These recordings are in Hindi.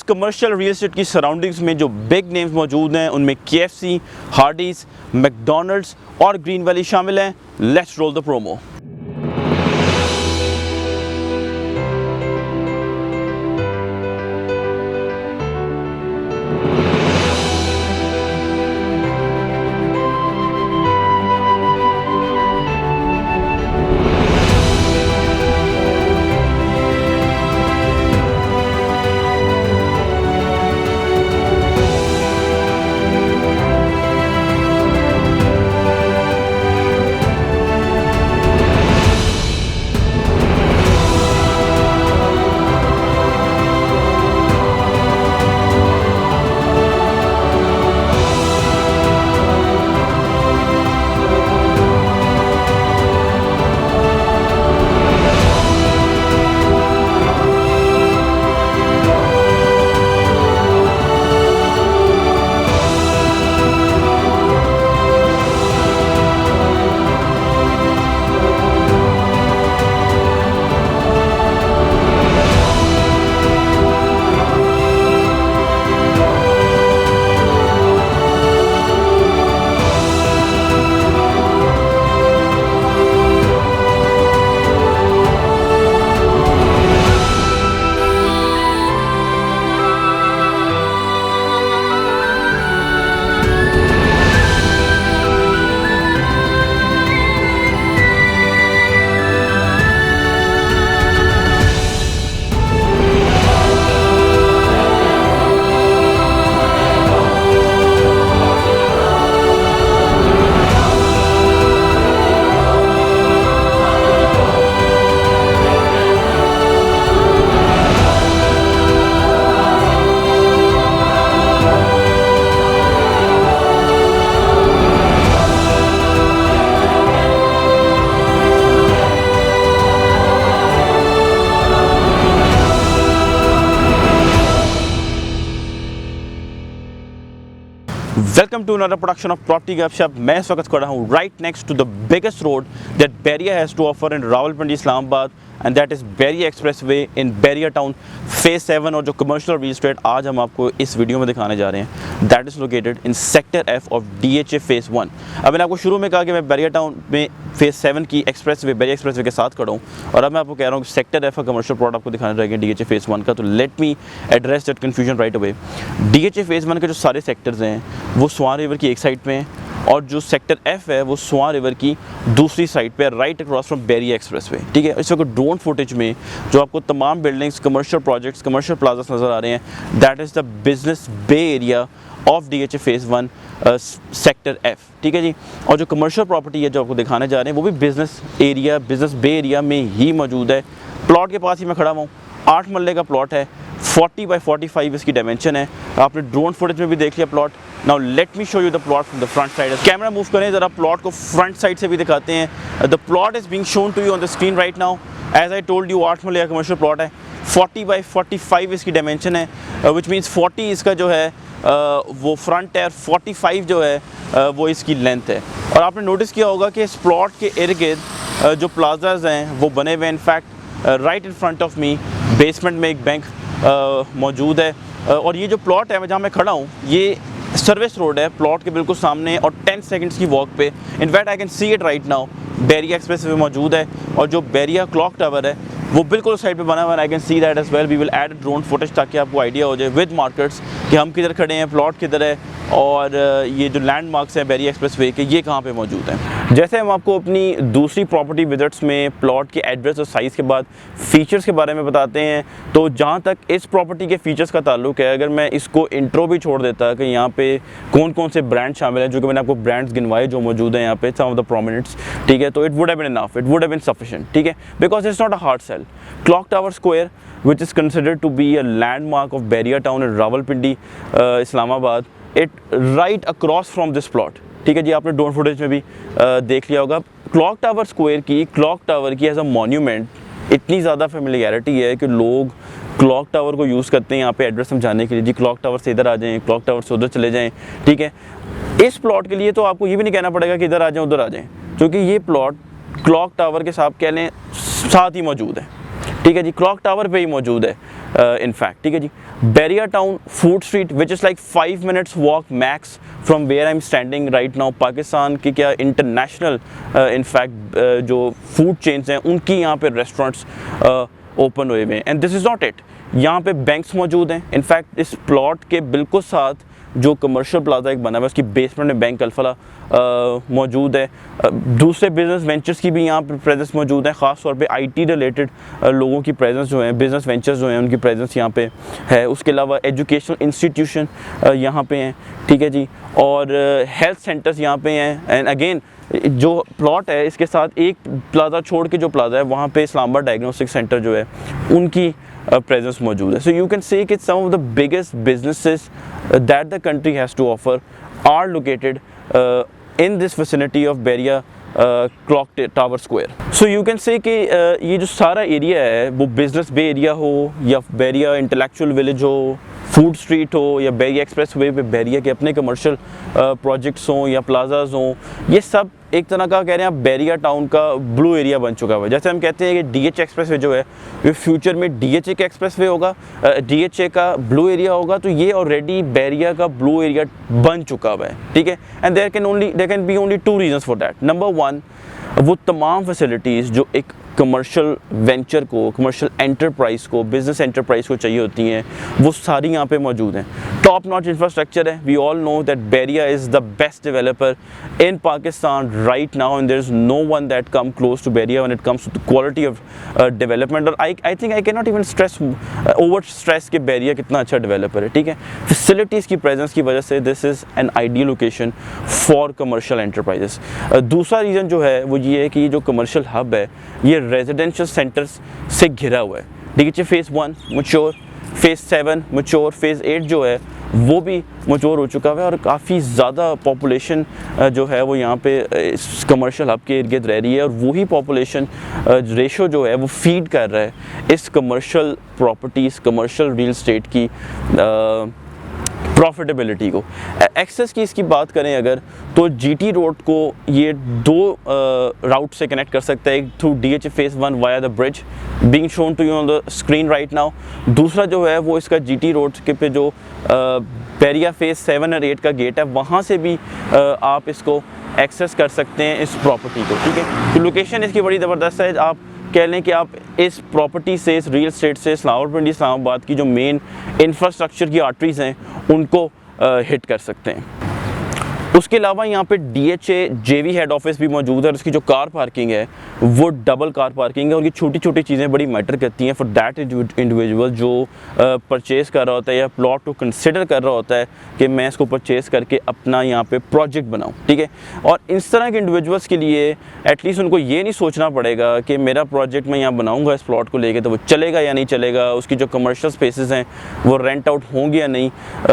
इस कमर्शियल रियल एस्टेट की सराउंडिंग्स में जो बिग नेम्स मौजूद हैं उनमें KFC, हार्डीज, मैकडोनल्ड्स और ग्रीन वैली शामिल हैं। Let's roll the promo. Welcome to another production of property Gupshup. मैं इस वक्त खड़ा हूँ right next to the biggest road that Bahria has to offer in Rawalpindi Islamabad and that is Bahria express way in Bahria town phase 7। और जो कमर्शियल रियल एस्टेट आज हम आपको इस वीडियो में दिखाने जा रहे हैं that is located in sector F of DHA phase 1। अब मैंने आपको शुरू में कहा कि मैं बैरिया टाउन में फेज़ 7 की express way Bahria express way के साथ खड़ा हूँ और अब मैं आपको कह रहा हूँ कि सेक्टर F का कमर्शियल प्लॉट आपको दिखाने रहेंगे DHA फेज़ 1 का। तो let me address that confusion right away. DHA phase 1 के जो सारे सेक्टर्स हैं वो स्वां रिवर की एक साइड पे हैं और जो सेक्टर F है वो स्वां रिवर की दूसरी साइड पे right across from Bahria express way. ठीक है, इस वक्त ड्रोन फुटेज में जो आपको तमाम buildings, commercial projects, commercial plazas नज़र आ रहे हैं that is the business bay area of DHA phase 1 sector F। ठीक है जी, और जो कमर्शियल प्रॉपर्टी है जो आपको दिखाने जा रहे हैं वो भी business area, business bay area में ही मौजूद है। प्लॉट के पास ही मैं खड़ा हुआ हूँ, 8 मरले का प्लॉट है, 40 बाई 45 इसकी डायमेंशन है। आपने ड्रोन फुटेज में भी देख लिया plot. Now let me show you the plot from the front side. Camera move करें ज़रा, प्लॉट को फ्रंट साइड से भी दिखाते हैं। The plot is being shown to you on the screen right now. As I told you 8 मरले का कमर्शियल प्लॉट है, 40 बाई 45 इसकी डायमेंशन है, विच मीन्स 40 इसका जो है वो फ्रंट है और 45 जो है वो इसकी लेंथ है। और आपने नोटिस किया होगा कि इस प्लॉट के इर्द गिर्द जो प्लाजाज हैं वो बने हुए हैं। In fact right in front of me basement में एक बैंक मौजूद है और ये जो प्लॉट है जहाँ मैं खड़ा हूँ ये सर्विस रोड है प्लॉट के बिल्कुल सामने और 10 सेकंड्स की वॉक पे। In fact I can see it right now. Bahria express way मौजूद है और जो बैरिया क्लॉक टावर है वो बिल्कुल साइड पे बना हुआ है। I can see that as well. We will add drone footage ताकि आपको आइडिया हो जाए विद मार्कर्स कि हम किधर खड़े हैं, प्लॉट किधर है और ये जो लैंडमार्क्स हैं बैरिया एक्सप्रेस वे के ये कहाँ पे मौजूद हैं। जैसे हम आपको अपनी दूसरी प्रॉपर्टी विजिट्स में प्लॉट के एड्रेस और साइज़ के बाद फ़ीचर्स के बारे में बताते हैं, तो जहाँ तक इस प्रॉपर्टी के फ़ीचर्स का ताल्लुक है, अगर मैं इसको इंट्रो भी छोड़ देता कि यहाँ पे कौन कौन से ब्रांड शामिल हैं, जो कि मैंने आपको ब्रांड्स गिनवाए जो मौजूद हैं यहाँ पे, सम ऑफ द प्रोमिनेंट्स, ठीक है, तो it would have been enough, it would have been sufficient, ठीक है, because it's not a hard sell. Clock tower square which is considered to be a landmark of Baria town in Rawalpindi, Islamabad, it right across from this plot। ठीक है जी, आपने ड्रोन फुटेज में भी देख लिया होगा। क्लॉक टावर स्क्वायर की, क्लॉक टावर की एज अ मॉन्यूमेंट इतनी ज़्यादा फेमिलियरिटी है कि लोग क्लॉक टावर को यूज़ करते हैं यहाँ पे एड्रेस समझाने के लिए। जी क्लॉक टावर से इधर आ जाएँ, क्लॉक टावर से उधर चले जाएँ, ठीक है। इस प्लॉट के लिए तो आपको ये भी नहीं कहना पड़ेगा कि इधर आ जाएँ उधर आ जाएँ, क्योंकि ये प्लॉट क्लॉक टावर के साथ कह लें साथ ही मौजूद है। ठीक है जी, क्लॉक टावर पे ही मौजूद है इनफैक्ट, ठीक है जी। Bahria town food street which is like 5 minutes walk max from where I am standing right now. Pakistan की क्या इंटरनेशनल इनफैक्ट जो फूड चेन्स हैं उनकी यहाँ पे रेस्टोरेंट्स ओपन हुए हुए हैं। And this is not it, यहाँ पे बैंक्स मौजूद हैं। इनफैक्ट इस प्लॉट के बिल्कुल साथ जो कमर्शियल प्लाजा एक बना हुआ है उसकी बेसमेंट में बैंक अल्फला मौजूद है। दूसरे बिजनेस वेंचर्स की भी यहाँ पर प्रेजेंस मौजूद है, ख़ास तौर पे आईटी रिलेटेड लोगों की प्रेजेंस जो है, बिजनेस वेंचर्स जो हैं उनकी प्रेजेंस यहाँ पे है। उसके अलावा एजुकेशनल इंस्टीट्यूशन यहाँ पे हैं, ठीक है जी, और हेल्थ सेंटर्स यहाँ पे हैं। एंड अगेन जो प्लॉट है इसके साथ एक प्लाजा छोड़ के जो प्लाजा है वहाँ पे इस्लामाबाद डायग्नोस्टिक सेंटर जो है उनकी presence मौजूद है। So you can say that some of the biggest businesses that the country has to offer are located in this vicinity of Beria Clock Tower Square. So you can say कि ये जो सारा एरिया है वो बिजनेस बे एरिया हो या बैरिया इंटेलेक्चुअल विलेज हो, फूड स्ट्रीट हो या बैरिया एक्सप्रेस वे पे बैरिया के अपने कमर्शियल प्रोजेक्ट्स हों या प्लाजाज हों, ये सब एक तरह का कह रहे हैं आप बैरिया टाउन का ब्लू एरिया बन चुका है। जैसे हम कहते हैं कि DHA एक्सप्रेस वे जो है ये फ्यूचर में DHA का एक्सप्रेस वे होगा, DHA का ब्लू एरिया होगा, तो ये ऑलरेडी बैरिया का ब्लू एरिया बन चुका हुआ है, ठीक है। And there can be only 2 reasons for that. Number 1, वो तमाम फैसिलिटीज़ जो एक कमर्शियल वेंचर को, कमर्शियल एंटरप्राइज को, बिजनेस एंटरप्राइज को चाहिए होती हैं, वो सारी यहाँ पे मौजूद हैं। टॉप नॉच इंफ्रास्ट्रक्चर है। We all know that Bahria is the best developer in Pakistan right now and there is no one that come close to Bahria when it comes to the quality of development. और I think I can not even over stress कि बैरिया कितना अच्छा डेवलपर है, ठीक है। फैसिलिटीज़ की प्रेजेंस की वजह से this is an ideal location for commercial enterprises. दूसरा रीज़न जो है वो ये है कि जो कमर्शियल हब है ये रेजिडेंशियल सेंटर्स से घिरा हुआ है। DHA phase 1 mature, phase 7 mature, phase 8 जो है वो भी मैच्योर हो चुका है और काफ़ी ज़्यादा पॉपुलेशन जो है वो यहाँ पे इस कमर्शियल हब के इर्द गिर्द रह रही है और वही पॉपुलेशन रेशो जो है वो फीड कर रहा है इस commercial properties, commercial real estate की प्रॉफिटेबिलिटी को। एक्सेस की इसकी बात करें अगर तो GT रोड को ये 2 राउट से कनेक्ट कर सकता है, एक through DHA phase 1 via the bridge being shown to you on the screen right now. दूसरा जो है वो इसका GT रोड के पे जो बैरिया फेज़ 7 और 8 का गेट है वहाँ से भी आप इसको एक्सेस कर सकते हैं इस प्रॉपर्टी को, ठीक है। तो लोकेशन इसकी बड़ी ज़बरदस्त है। आप कह लें कि आप इस प्रॉपर्टी से, इस रियल एस्टेट से इस्लामाबाद इस्लामाबाद की जो मेन इंफ्रास्ट्रक्चर की आर्टरीज़ हैं उनको हिट कर सकते हैं। उसके अलावा यहाँ पे DHA JV हेड ऑफिस भी मौजूद है और उसकी जो कार पार्किंग है वो डबल कार पार्किंग है और ये छोटी छोटी चीज़ें बड़ी मैटर करती हैं फॉर दैट इंडिविजुअल जो परचेज़ कर रहा होता है या प्लॉट को कंसिडर कर रहा होता है कि मैं इसको परचेज़ करके अपना यहाँ पे प्रोजेक्ट बनाऊँ, ठीक है। और इस तरह के इंडिविजुअल्स के लिए एटलीस्ट उनको ये नहीं सोचना पड़ेगा कि मेरा प्रोजेक्ट मैं यहाँ बनाऊँगा इस प्लॉट को लेके तो वो चलेगा या नहीं चलेगा, उसकी जो कमर्शियल स्पेसेस हैं वो रेंट आउट होंगी या नहीं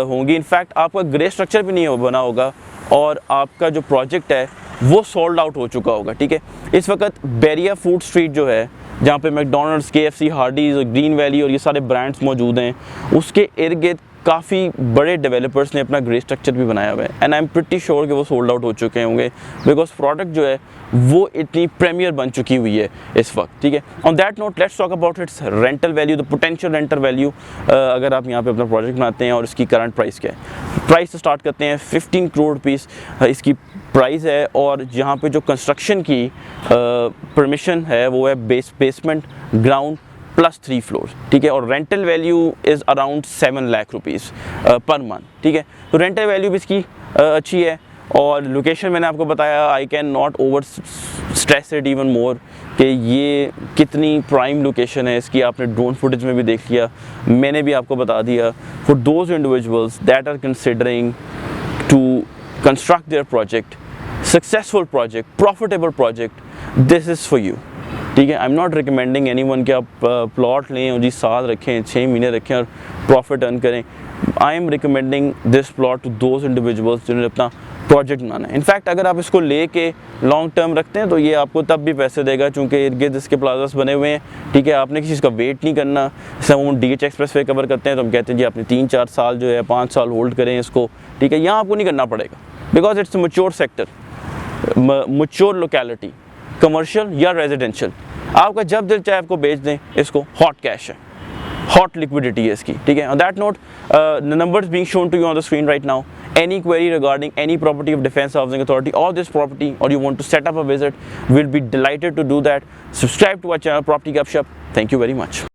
होंगी। इनफैक्ट आपका ग्रे स्ट्रक्चर भी नहीं बना होगा और आपका जो प्रोजेक्ट है वो सोल्ड आउट हो चुका होगा, ठीक है। इस वक्त बैरिया फूड स्ट्रीट जो है जहाँ पे मैकडोनल्ड्स, KFC, हार्डीज़ और ग्रीन वैली और ये सारे ब्रांड्स मौजूद हैं, उसके इर्द गिर्द काफ़ी बड़े डेवलपर्स ने अपना ग्रे स्ट्रक्चर भी बनाया हुआ है and I am pretty sure कि वो सोल्ड आउट हो चुके होंगे बिकॉज प्रोडक्ट जो है वो इतनी प्रीमियर बन चुकी हुई है इस वक्त, ठीक है। On that note let's talk about it's rental value, the potential rental value अगर आप यहाँ पे अपना प्रोजेक्ट बनाते हैं और इसकी करंट प्राइस क्या है। प्राइस स्टार्ट करते हैं 15 करोड़ रुपीस इसकी प्राइस है और यहाँ पे जो कंस्ट्रक्शन की परमिशन है वो है बेसमेंट, ग्राउंड प्लस 3 फ्लोर, ठीक है। और rental value is around 7 lakh rupees per month, ठीक है। तो रेंटल वैल्यू भी इसकी अच्छी है और लोकेशन मैंने आपको बताया, आई can not over stress it even more कि ये कितनी प्राइम लोकेशन है इसकी। आपने ड्रोन फुटेज में भी देख लिया, मैंने भी आपको बता दिया। For those individuals that are considering to construct their project, successful project, profitable project, this is for you, ठीक है। I am not recommending anyone कि आप प्लॉट लें और जी साल रखें, 6 महीने रखें और प्रॉफिट अर्न करें। I am recommending this plot to those individuals जिन्होंने अपना प्रोजेक्ट बनाना है। इनफैक्ट अगर आप इसको लेके लॉन्ग टर्म रखते हैं तो ये आपको तब भी पैसे देगा क्योंकि इर्द गिर्द इसके प्लाजास बने हुए हैं, ठीक है। आपने किसी चीज़ का वेट नहीं करना। जैसे हम DHA एक्सप्रेस वे कवर करते हैं तो हम कहते हैं जी आपने 3-4 साल जो है 5 साल होल्ड करें इसको, ठीक है। यहाँ आपको नहीं करना पड़ेगा because it's mature sector, mature locality, commercial या रेजिडेंशियल, आपका जब दिल चाहे आपको बेच दें, इसको हॉट कैश है, हॉट लिक्विडिटी है इसकी, ठीक है। On that note, the numbers being shown to you on the screen right now. Any query regarding any property of Defence Housing Authority or this property, or you want to set up a visit, we'll be delighted to do that. Subscribe to our channel Property Gupshup. Thank you very much.